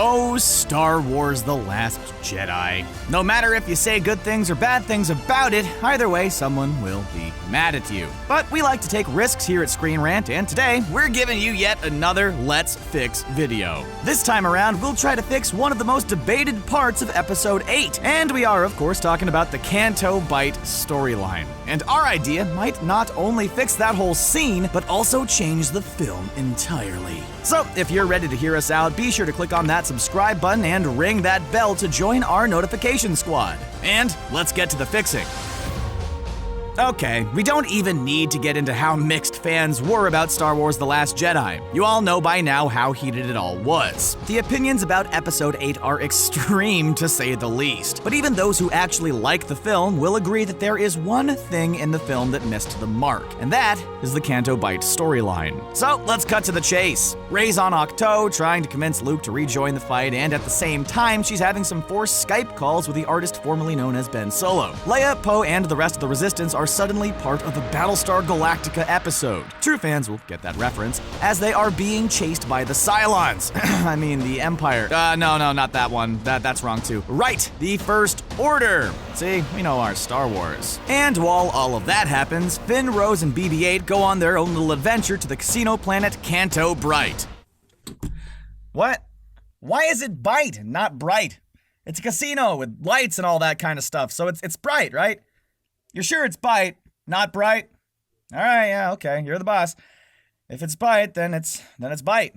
Oh, Star Wars The Last Jedi. No matter if you say good things or bad things about it, either way, someone will be mad at you. But we like to take risks here at ScreenRant, and today, we're giving you yet another Let's Fix video. This time around, we'll try to fix one of the most debated parts of Episode 8, and we are, of course, talking about the Canto Bight storyline. And our idea might not only fix that whole scene, but also change the film entirely. So, if you're ready to hear us out, be sure to click on that subscribe button and ring that bell to join our notification squad. And let's get to the fixing. Okay, we don't even need to get into how mixed fans were about Star Wars The Last Jedi. You all know by now how heated it all was. The opinions about Episode 8 are extreme, to say the least. But even those who actually like the film will agree that there is one thing in the film that missed the mark, and that is the Canto Bight storyline. So let's cut to the chase. Rey's on Ahch-To, trying to convince Luke to rejoin the fight, and at the same time, she's having some forced Skype calls with the artist formerly known as Ben Solo. Leia, Poe, and the rest of the Resistance are suddenly part of the Battlestar Galactica episode. True fans will get that reference, as they are being chased by the Cylons. I mean, the Empire. No, not that one. That's wrong too. Right, the First Order. See, we know our Star Wars. And while all of that happens, Finn, Rose, and BB-8 go on their own little adventure to the casino planet Canto Bight. What? Why is it Bight, not bright? It's a casino with lights and all that kind of stuff, so it's bright, right? You're sure it's Bight, not bright? All right, yeah, okay, you're the boss. If it's Bight, then it's Bight.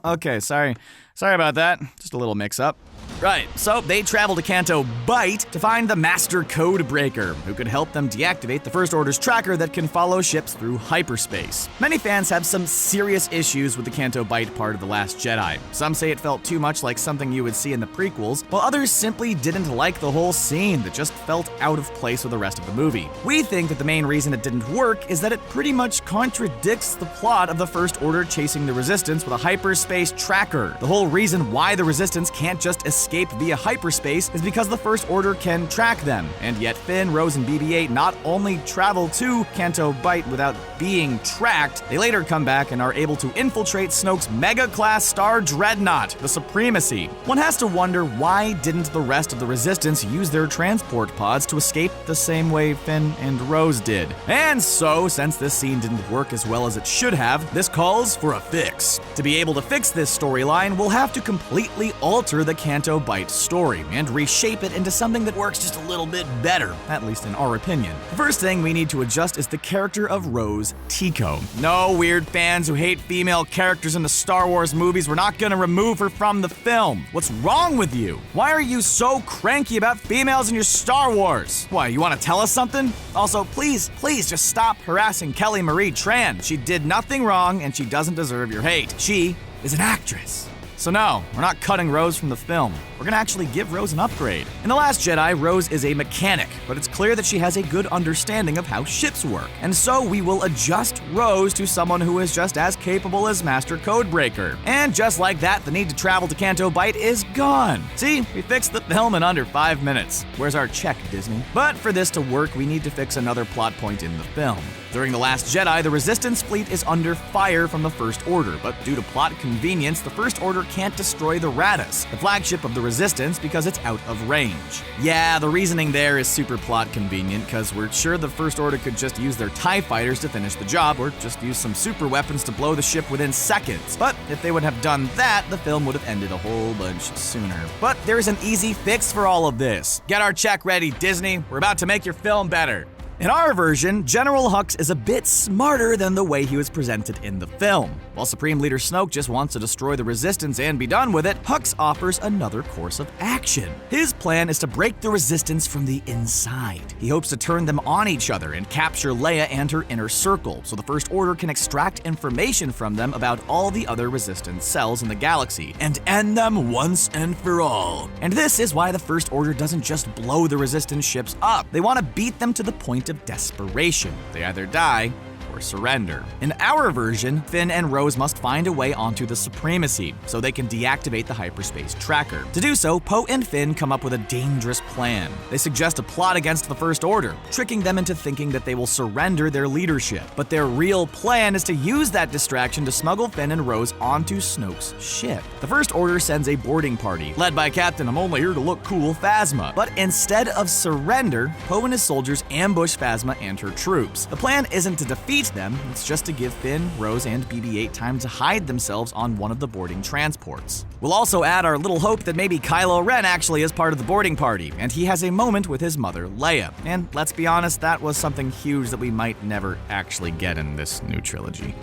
Okay, sorry about that. Just a little mix-up. Right, so they travel to Canto Bight to find the Master Code Breaker, who could help them deactivate the First Order's tracker that can follow ships through hyperspace. Many fans have some serious issues with the Canto Bight part of The Last Jedi. Some say it felt too much like something you would see in the prequels, while others simply didn't like the whole scene that just felt out of place with the rest of the movie. We think that the main reason it didn't work is that it pretty much contradicts the plot of the First Order chasing the Resistance with a hyperspace tracker. The whole reason why the Resistance can't just escape via hyperspace is because the First Order can track them, and yet Finn, Rose, and BB-8 not only travel to Canto Bight without being tracked, they later come back and are able to infiltrate Snoke's mega-class Star Dreadnought, the Supremacy. One has to wonder, why didn't the rest of the Resistance use their transport pods to escape the same way Finn and Rose did? And so, since this scene didn't work as well as it should have, this calls for a fix. To be able to fix this storyline, we'll have to completely alter the Canto Bight story and reshape it into something that works just a little bit better, at least in our opinion. The first thing we need to adjust is the character of Rose Tico. No, weird fans who hate female characters in the Star Wars movies, we're not gonna remove her from the film. What's wrong with you? Why are you so cranky about females in your Star Wars? Why, you wanna tell us something? Also, please just stop harassing Kelly Marie Tran. She did nothing wrong and she doesn't deserve your hate. She is an actress. So no, we're not cutting Rose from the film. We're gonna actually give Rose an upgrade. In The Last Jedi, Rose is a mechanic, but it's clear that she has a good understanding of how ships work. And so we will adjust Rose to someone who is just as capable as Master Codebreaker. And just like that, the need to travel to Canto Bight is gone. See, we fixed the film in under 5 minutes. Where's our check, Disney? But for this to work, we need to fix another plot point in the film. During The Last Jedi, the Resistance fleet is under fire from the First Order, but due to plot convenience, the First Order can't destroy the Raddus, the flagship of the Resistance, because it's out of range. Yeah, the reasoning there is super plot convenient, because we're sure the First Order could just use their TIE fighters to finish the job, or just use some super weapons to blow the ship within seconds. But if they would have done that, the film would have ended a whole bunch sooner. But there's an easy fix for all of this. Get our check ready, Disney. We're about to make your film better. In our version, General Hux is a bit smarter than the way he was presented in the film. While Supreme Leader Snoke just wants to destroy the Resistance and be done with it, Hux offers another course of action. His plan is to break the Resistance from the inside. He hopes to turn them on each other and capture Leia and her inner circle, so the First Order can extract information from them about all the other Resistance cells in the galaxy, and end them once and for all. And this is why the First Order doesn't just blow the Resistance ships up. They want to beat them to the point of desperation. They either die or surrender. In our version, Finn and Rose must find a way onto the Supremacy so they can deactivate the hyperspace tracker. To do so, Poe and Finn come up with a dangerous plan. They suggest a plot against the First Order, tricking them into thinking that they will surrender their leadership. But their real plan is to use that distraction to smuggle Finn and Rose onto Snoke's ship. The First Order sends a boarding party, led by Captain I'm only here to look cool Phasma. But instead of surrender, Poe and his soldiers ambush Phasma and her troops. The plan isn't to defeat them, it's just to give Finn, Rose, and BB-8 time to hide themselves on one of the boarding transports. We'll also add our little hope that maybe Kylo Ren actually is part of the boarding party, and he has a moment with his mother, Leia. And let's be honest, that was something huge that we might never actually get in this new trilogy.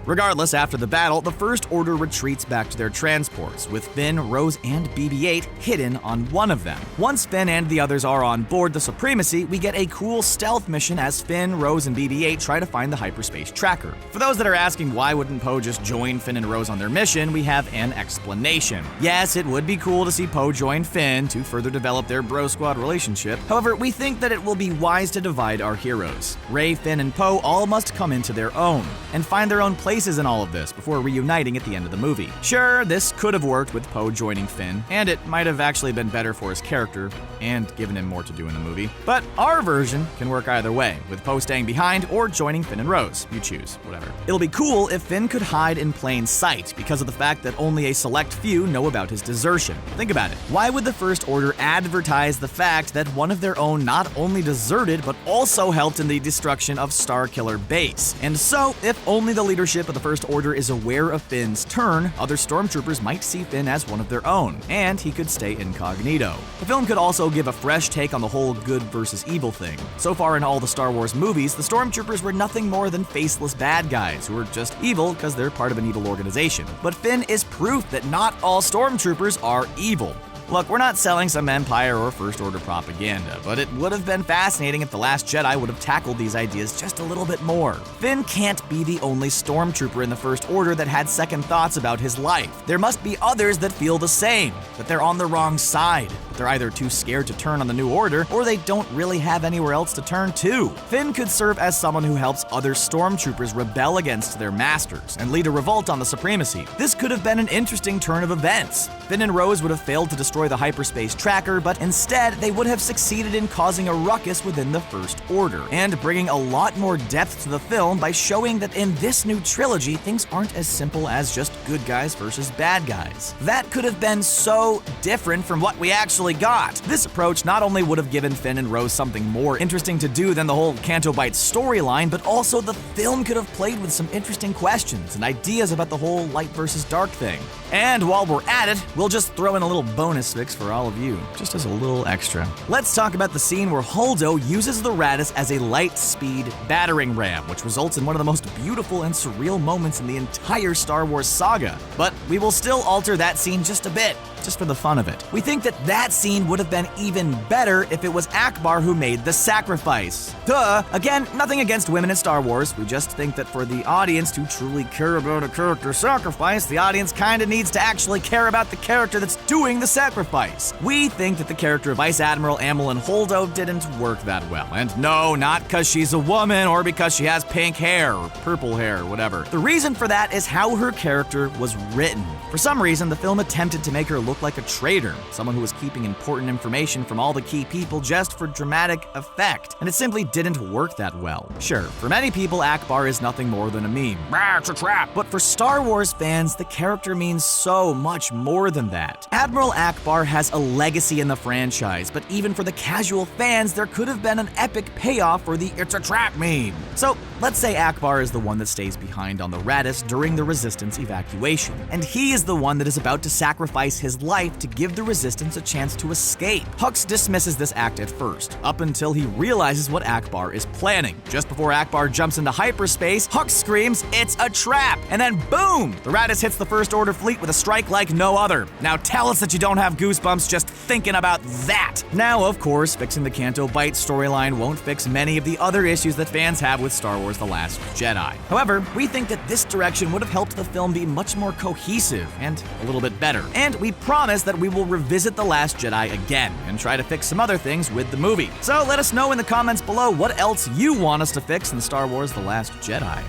Regardless, after the battle, the First Order retreats back to their transports, with Finn, Rose, and BB-8 hidden on one of them. Once Finn and the others are on board the Supremacy, we get a cool stealth mission as Finn, Rose, and BB-8 try to find the hyperspace tracker. For those that are asking why wouldn't Poe just join Finn and Rose on their mission, we have an explanation. Yes, it would be cool to see Poe join Finn to further develop their bro squad relationship. However, we think that it will be wise to divide our heroes. Rey, Finn, and Poe all must come into their own, and find their own places in all of this before reuniting at the end of the movie. Sure, this could have worked with Poe joining Finn, and it might have actually been better for his character and given him more to do in the movie. But our version can work either way, with Poe staying behind or joining Finn and Rose. You choose, whatever. It'll be cool if Finn could hide in plain sight because of the fact that only a select few know about his desertion. Think about it. Why would the First Order advertise the fact that one of their own not only deserted but also helped in the destruction of Starkiller Base? And so, if only the leadership of the First Order is aware of Finn's turn, other stormtroopers might see Finn as one of their own, and he could stay incognito. The film could also give a fresh take on the whole good versus evil thing. So far in all the Star Wars movies, the stormtroopers were nothing more than faceless bad guys who are just evil because they're part of an evil organization. But Finn is proof that not all stormtroopers are evil. Look, we're not selling some Empire or First Order propaganda, but it would have been fascinating if The Last Jedi would have tackled these ideas just a little bit more. Finn can't be the only stormtrooper in the First Order that had second thoughts about his life. There must be others that feel the same, that they're on the wrong side. They're either too scared to turn on the New Order, or they don't really have anywhere else to turn to. Finn could serve as someone who helps other stormtroopers rebel against their masters and lead a revolt on the Supremacy. This could have been an interesting turn of events. Finn and Rose would have failed to destroy the hyperspace tracker, but instead they would have succeeded in causing a ruckus within the First Order, and bringing a lot more depth to the film by showing that in this new trilogy, things aren't as simple as just good guys versus bad guys. That could have been so different from what we actually got. This approach not only would have given Finn and Rose something more interesting to do than the whole Canto Bight storyline, but also the film could have played with some interesting questions and ideas about the whole light versus dark thing. And while we're at it, we'll just throw in a little bonus fix for all of you, just as a little extra. Let's talk about the scene where Holdo uses the Raddus as a light-speed battering ram, which results in one of the most beautiful and surreal moments in the entire Star Wars saga. But we will still alter that scene just a bit, just for the fun of it. We think that that scene would have been even better if it was Akbar who made the sacrifice. Duh! Again, nothing against women in Star Wars, we just think that for the audience to truly care about a character sacrifice, the audience kinda needs to actually care about the character that's doing the sacrifice. We think that the character of Vice Admiral Amilyn Holdo didn't work that well. And no, not because she's a woman or because she has pink hair or purple hair or whatever. The reason for that is how her character was written. For some reason, the film attempted to make her look like a traitor, someone who was keeping important information from all the key people just for dramatic effect, and it simply didn't work that well. Sure, for many people, Akbar is nothing more than a meme. It's a trap! But for Star Wars fans, the character means so much more than that. Admiral Akbar has a legacy in the franchise, but even for the casual fans, there could have been an epic payoff for the "it's a trap" meme. So, let's say Akbar is the one that stays behind on the Raddus during the Resistance evacuation, and he is the one that is about to sacrifice his life to give the Resistance a chance to escape. Hux dismisses this act at first, up until he realizes what Akbar is planning. Just before Akbar jumps into hyperspace, Hux screams, "It's a trap!" And then boom! The Raddus hits the First Order fleet with a strike like no other. Now tell us that you don't have goosebumps just thinking about that! Now, of course, fixing the Canto Bight storyline won't fix many of the other issues that fans have with Star Wars The Last Jedi. However, we think that this direction would have helped the film be much more cohesive and a little bit better. And we promise that we will revisit The Last Last Jedi again and try to fix some other things with the movie. So let us know in the comments below what else you want us to fix in Star Wars The Last Jedi.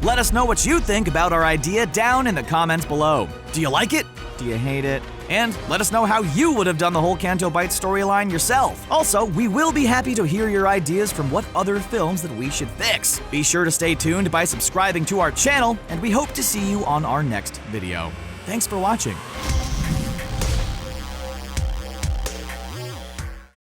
Let us know what you think about our idea down in the comments below. Do you like it? Do you hate it? And let us know how you would have done the whole Canto Bight storyline yourself. Also, we will be happy to hear your ideas from what other films that we should fix. Be sure to stay tuned by subscribing to our channel, and we hope to see you on our next video. Thanks for watching.